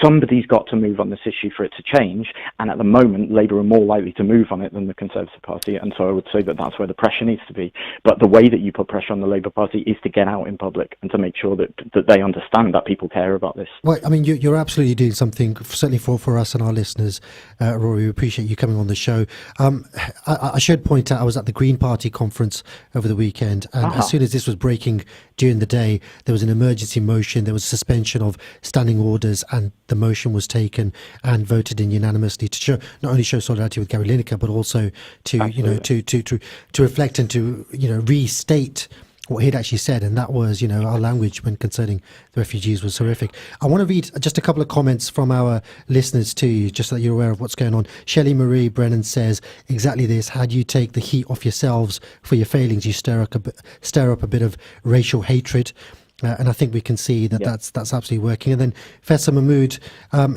somebody's got to move on this issue for it to change, and at the moment Labour are more likely to move on it than the Conservative Party, and so I would say that that's where the pressure needs to be. But the way that you put pressure on the Labour Party is to get out in public and to make sure that they understand that people care about this. Well, I mean, you're absolutely doing something, certainly for us and our listeners, Rory. We appreciate you coming on the show. I should point out I was at the Green Party conference over the weekend, and as soon as this was breaking during the day, there was an emergency motion, there was suspension of standing orders, and the motion was taken and voted in unanimously to not only show solidarity with Gary Lineker, but also to to reflect and to restate what he'd actually said, and that was, our language when concerning the refugees was horrific. I want to read just a couple of comments from our listeners to you, just so that you're aware of what's going on. Shelley Marie Brennan says exactly this: how do you take the heat off yourselves for your failings? You stir up a bit of racial hatred. And I think we can see that that's absolutely working. And then Faisal Mahmood,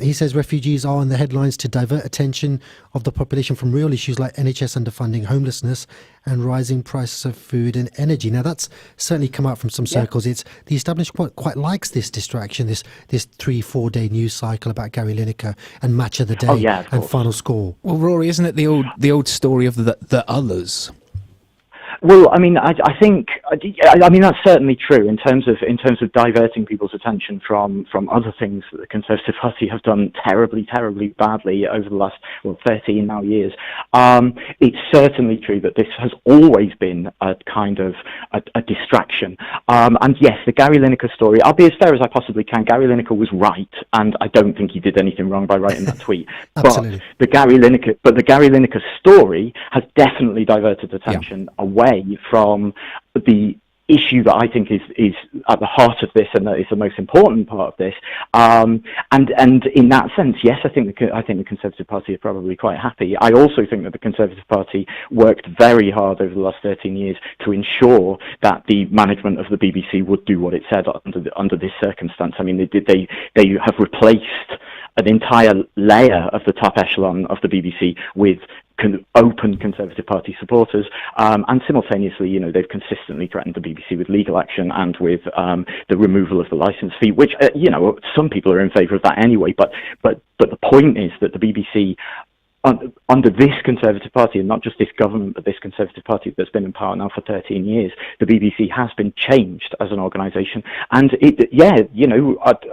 he says refugees are in the headlines to divert attention of the population from real issues like NHS underfunding, homelessness, and rising prices of food and energy. Now, that's certainly come out from some circles. It's the establishment quite likes this distraction, this 3-4 day news cycle about Gary Lineker and Match of the Day and Final Score. Well, Rory, isn't it the old story of the others? Well, I mean, I think that's certainly true in terms of diverting people's attention from other things that the Conservative Party have done terribly, terribly badly over the last 13 now years. It's certainly true that this has always been a kind of a distraction. And yes, the Gary Lineker story, I'll be as fair as I possibly can. Gary Lineker was right, and I don't think he did anything wrong by writing that tweet. But the Gary Lineker story has definitely diverted attention away from the issue that I think is at the heart of this, and that is the most important part of this. And in that sense, yes, I think the Conservative Party are probably quite happy. I also think that the Conservative Party worked very hard over the last 13 years to ensure that the management of the BBC would do what it said under this circumstance. I mean, they have replaced an entire layer of the top echelon of the BBC with open Conservative Party supporters, and simultaneously, they've consistently threatened the BBC with legal action and with the removal of the licence fee, which some people are in favour of that anyway. But the point is that the BBC, under this Conservative Party, and not just this government, but this Conservative Party that's been in power now for 13 years, the BBC has been changed as an organisation. And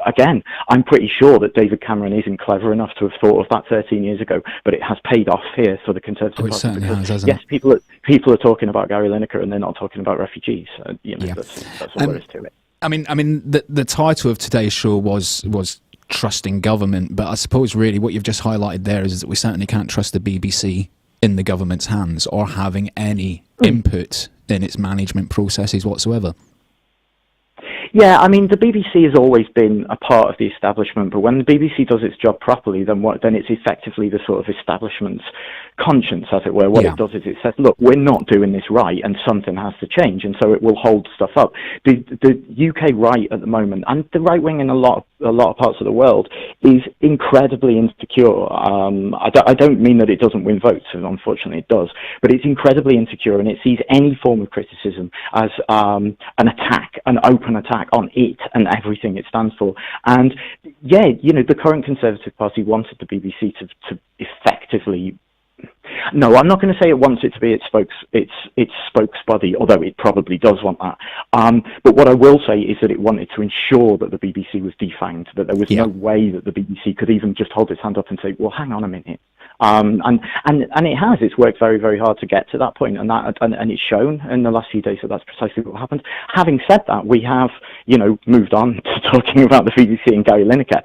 again, I'm pretty sure that David Cameron isn't clever enough to have thought of that 13 years ago, but it has paid off here for the Conservative Party. Certainly has, hasn't yes, it? people are talking about Gary Lineker and they're not talking about refugees. That's all there is to it. I mean, the title of today's show was trusting government, but I suppose really what you've just highlighted there is that we certainly can't trust the BBC in the government's hands or having any input in its management processes whatsoever. Yeah, I mean, the BBC has always been a part of the establishment, but when the BBC does its job properly, then it's effectively the sort of establishment's conscience, as it were. What it does is it says, look, we're not doing this right, and something has to change, and so it will hold stuff up. The UK right at the moment, and the right wing in a lot of parts of the world, is incredibly insecure. I don't mean that it doesn't win votes, and unfortunately it does, but it's incredibly insecure, and it sees any form of criticism as an attack, an open attack on it and everything it stands for. And the current Conservative Party wanted the BBC to effectively, no, I'm not going to say it wants it to be its spokesbody, although it probably does want that. But what I will say is that it wanted to ensure that the BBC was defanged, that there was no way that the BBC could even just hold its hand up and say, well, hang on a minute. And it has. It's worked very, very hard to get to that point, and it's shown in the last few days that that's precisely what happened. Having said that, we have, moved on to talking about the BBC and Gary Lineker,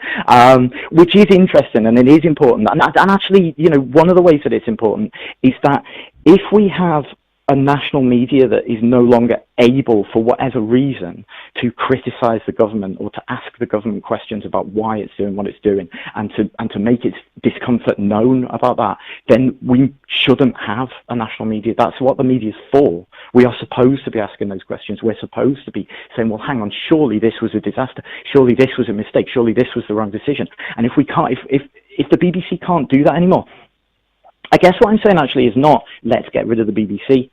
which is interesting and it is important. And actually, one of the ways that it's important is that if we have a national media that is no longer able, for whatever reason, to criticise the government or to ask the government questions about why it's doing what it's doing, and to make its discomfort known about that, then we shouldn't have a national media. That's what the media's for. We are supposed to be asking those questions. We're supposed to be saying, well, hang on, surely this was a disaster. Surely this was a mistake. Surely this was the wrong decision. And if we can't, if the BBC can't do that anymore, I guess what I'm saying actually is not let's get rid of the BBC.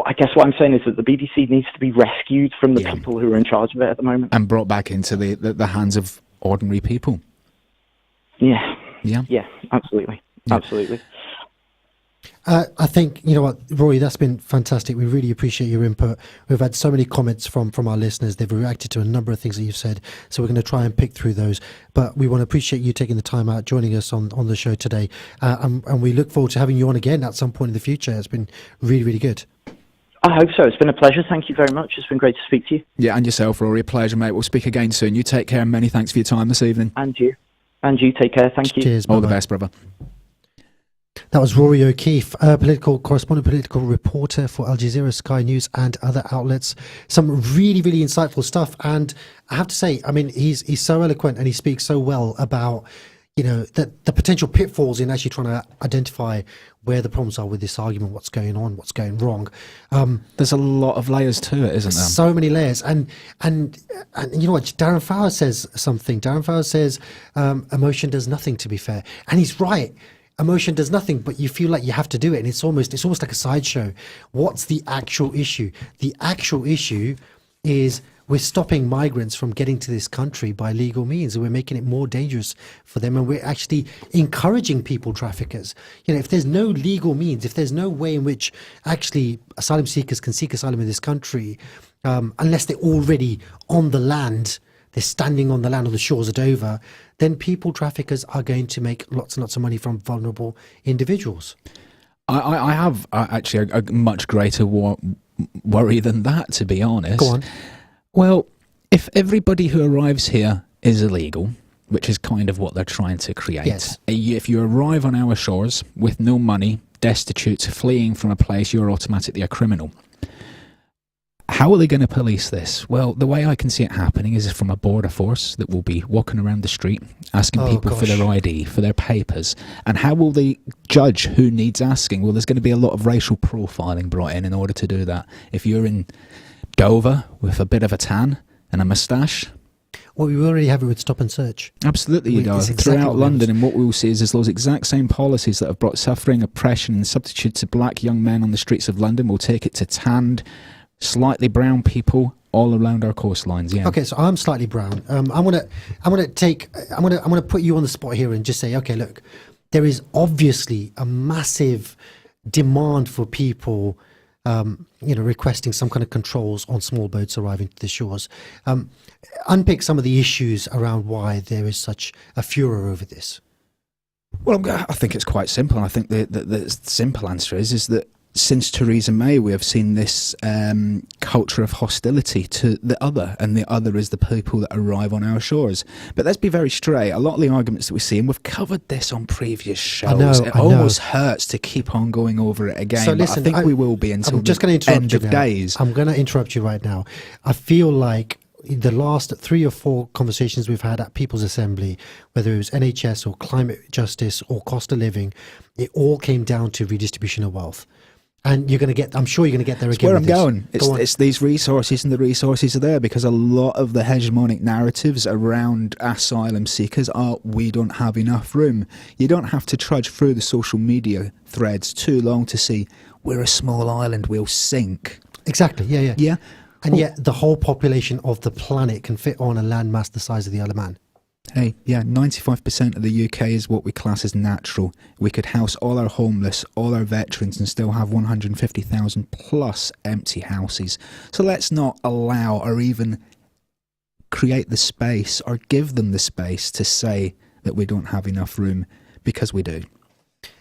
I guess what I'm saying is that the BBC needs to be rescued from the people who are in charge of it at the moment. And brought back into the hands of ordinary people. Yeah, absolutely. Yeah. Absolutely. I think, you know what, Rory, that's been fantastic. We really appreciate your input. We've had so many comments from our listeners. They've reacted to a number of things that you've said. So we're going to try and pick through those. But we want to appreciate you taking the time out, joining us on the show today. And we look forward to having you on again at some point in the future. It's been really, really good. I hope so. It's been a pleasure. Thank you very much. It's been great to speak to you. Yeah, and yourself, Rory. A pleasure, mate. We'll speak again soon. You take care, and many thanks for your time this evening. And you. Take care. Thank you. Cheers. All Bye-bye. the best, brother. That was Rory O'Keefe, political correspondent, political reporter for Al Jazeera, Sky News, and other outlets. Some really, really insightful stuff. And I have to say, I mean, he's so eloquent and he speaks so well about, you know, the potential pitfalls in actually trying to identify where the problems are with this argument, what's going on, what's going wrong. There's a lot of layers to it, isn't there? So many layers. And you know what? Darren Fowler says something. Darren Fowler says emotion does nothing, to be fair. And he's right. Emotion does nothing, but you feel like you have to do it, and it's almost like a sideshow. What's the actual issue? The actual issue is we're stopping migrants from getting to this country by legal means, and we're making it more dangerous for them, and we're actually encouraging people traffickers. You know, if there's no legal means, if there's no way in which actually asylum seekers can seek asylum in this country, unless they're already on the land, they're standing on the land on the shores of Dover, then people traffickers are going to make lots and lots of money from vulnerable individuals. I have actually a much greater worry than that, to be honest. Go on. Well, if everybody who arrives here is illegal, which is kind of what they're trying to create, yes. If you arrive on our shores with no money, destitute, fleeing from a place, you're automatically a criminal. How are they going to police this? Well, the way I can see it happening is from a border force that will be walking around the street, asking people for their ID, for their papers. And how will they judge who needs asking? Well, there's going to be a lot of racial profiling brought in order to do that. If you're in Dover with a bit of a tan and a moustache... Well, we already have it with stop and search. Absolutely, you do. Exactly Throughout London, and what we will see is those exact same policies that have brought suffering, oppression and substitute to black young men on the streets of London will take it to tanned, slightly brown people all around our coastlines. Yeah. Okay, so I'm slightly brown. I'm gonna put you on the spot here and just say, okay, look, there is obviously a massive demand for people, requesting some kind of controls on small boats arriving to the shores. Unpick some of the issues around why there is such a furor over this. Well, I think it's quite simple. I think the simple answer is that since Theresa May, we have seen this culture of hostility to the other, and the other is the people that arrive on our shores. But let's be very straight. A lot of the arguments that we see, and we've covered this on previous shows, it almost hurts to keep on going over it again. So listen, but I think we will be until the end of days. I'm going to interrupt you right now. I feel like the last 3 or 4 conversations we've had at People's Assembly, whether it was NHS or climate justice or cost of living, it all came down to redistribution of wealth. And I'm sure you're going to get there again. Where I'm going. It's these resources, and the resources are there because a lot of the hegemonic narratives around asylum seekers are, we don't have enough room. You don't have to trudge through the social media threads too long to see, we're a small island, we'll sink. Exactly, yeah. Yeah. And yet the whole population of the planet can fit on a landmass the size of the Isle of Man. Hey, yeah, 95% of the UK is what we class as natural. We could house all our homeless, all our veterans, and still have 150,000 plus empty houses. So let's not allow or even create the space or give them the space to say that we don't have enough room, because we do.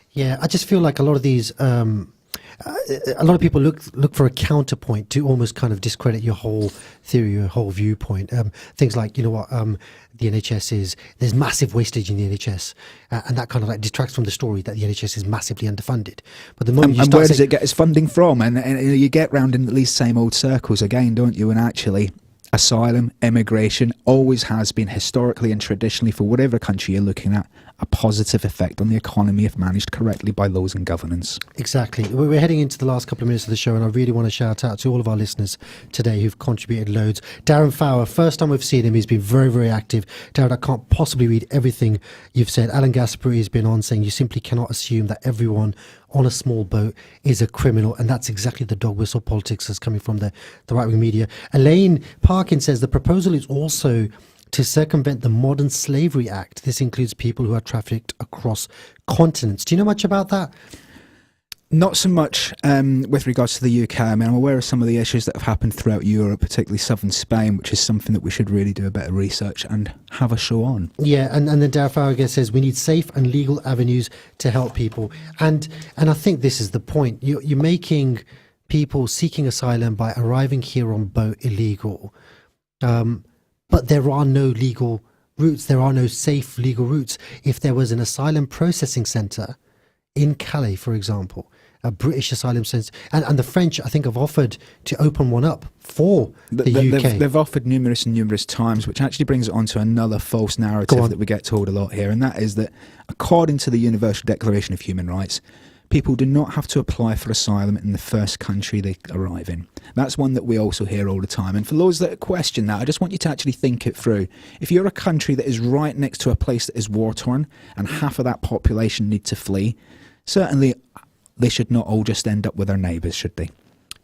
Yeah, I just feel like a lot of these... a lot of people look for a counterpoint to almost kind of discredit your whole theory, your whole viewpoint. Things like, the NHS there's massive wastage in the NHS, and that kind of like detracts from the story that the NHS is massively underfunded. But the moment and where does it get its funding from? And you get round in these same old circles again, don't you? And actually, asylum, immigration always has been historically and traditionally, for whatever country you're looking at, a positive effect on the economy if managed correctly by those in governance. Exactly. We're heading into the last couple of minutes of the show, and I really want to shout out to all of our listeners today who've contributed loads. Darren Fowler, first time we've seen him, he's been very, very active. Darren, I can't possibly read everything you've said. Alan Gaspari has been on saying you simply cannot assume that everyone on a small boat is a criminal, and that's exactly the dog whistle politics that's coming from the right-wing media. Elaine Parkin says the proposal is also to circumvent the Modern Slavery Act. This includes people who are trafficked across continents. Do you know much about that? Not so much with regards to the UK. I mean, I'm aware of some of the issues that have happened throughout Europe, particularly southern Spain, which is something that we should really do a bit of research and have a show on. Yeah, and then Darren Farragut says we need safe and legal avenues to help people. And I think this is the point. You're making people seeking asylum by arriving here on boat illegal. But there are no legal routes. There are no safe legal routes. If there was an asylum processing centre in Calais, for example, a British asylum centre, and the French, I think, have offered to open one up for the UK. They've offered numerous times, which actually brings it on to another false narrative that we get told a lot here, and that is that according to the Universal Declaration of Human Rights, people do not have to apply for asylum in the first country they arrive in. That's one that we also hear all the time. And for those that question that, I just want you to actually think it through. If you're a country that is right next to a place that is war-torn and half of that population need to flee, certainly they should not all just end up with their neighbours, should they?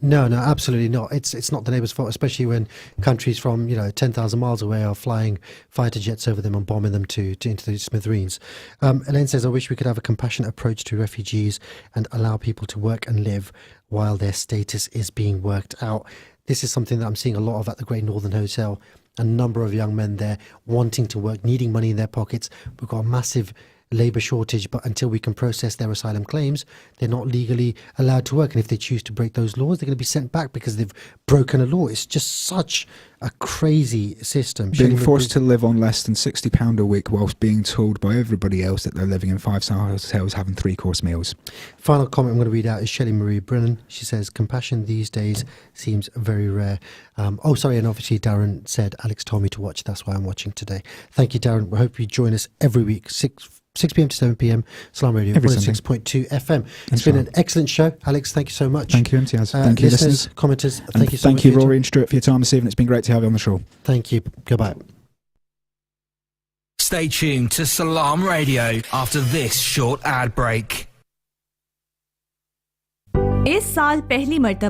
No, absolutely not. It's not the neighbours' fault, especially when countries from 10,000 miles away are flying fighter jets over them and bombing them into the smithereens. Elaine says, I wish we could have a compassionate approach to refugees and allow people to work and live while their status is being worked out. This is something that I'm seeing a lot of at the Great Northern Hotel. A number of young men there wanting to work, needing money in their pockets. We've got a massive labour shortage, but until we can process their asylum claims, they're not legally allowed to work. And if they choose to break those laws, they're going to be sent back because they've broken a law. It's just such a crazy system. Being forced to live on less than £60 a week whilst being told by everybody else that they're living in 5-star hotels having 3-course meals. Final comment I'm going to read out is Shelley Marie Brennan. She says, compassion these days seems very rare. And obviously Darren said Alex told me to watch, that's why I'm watching today. Thank you, Darren. We hope you join us every week, 6 p.m. to 7 p.m, Salam Radio, 106.2 FM. It's been an excellent show. Alex, thank you so much. Thank you, Imtiaz. Thank you, listeners. Commenters, and thank you so much. Thank you, Rory and Stuart, for your time this evening. It's been great to have you on the show. Thank you. Goodbye. Stay tuned to Salam Radio after this short ad break. इस साल पहली मर्तबा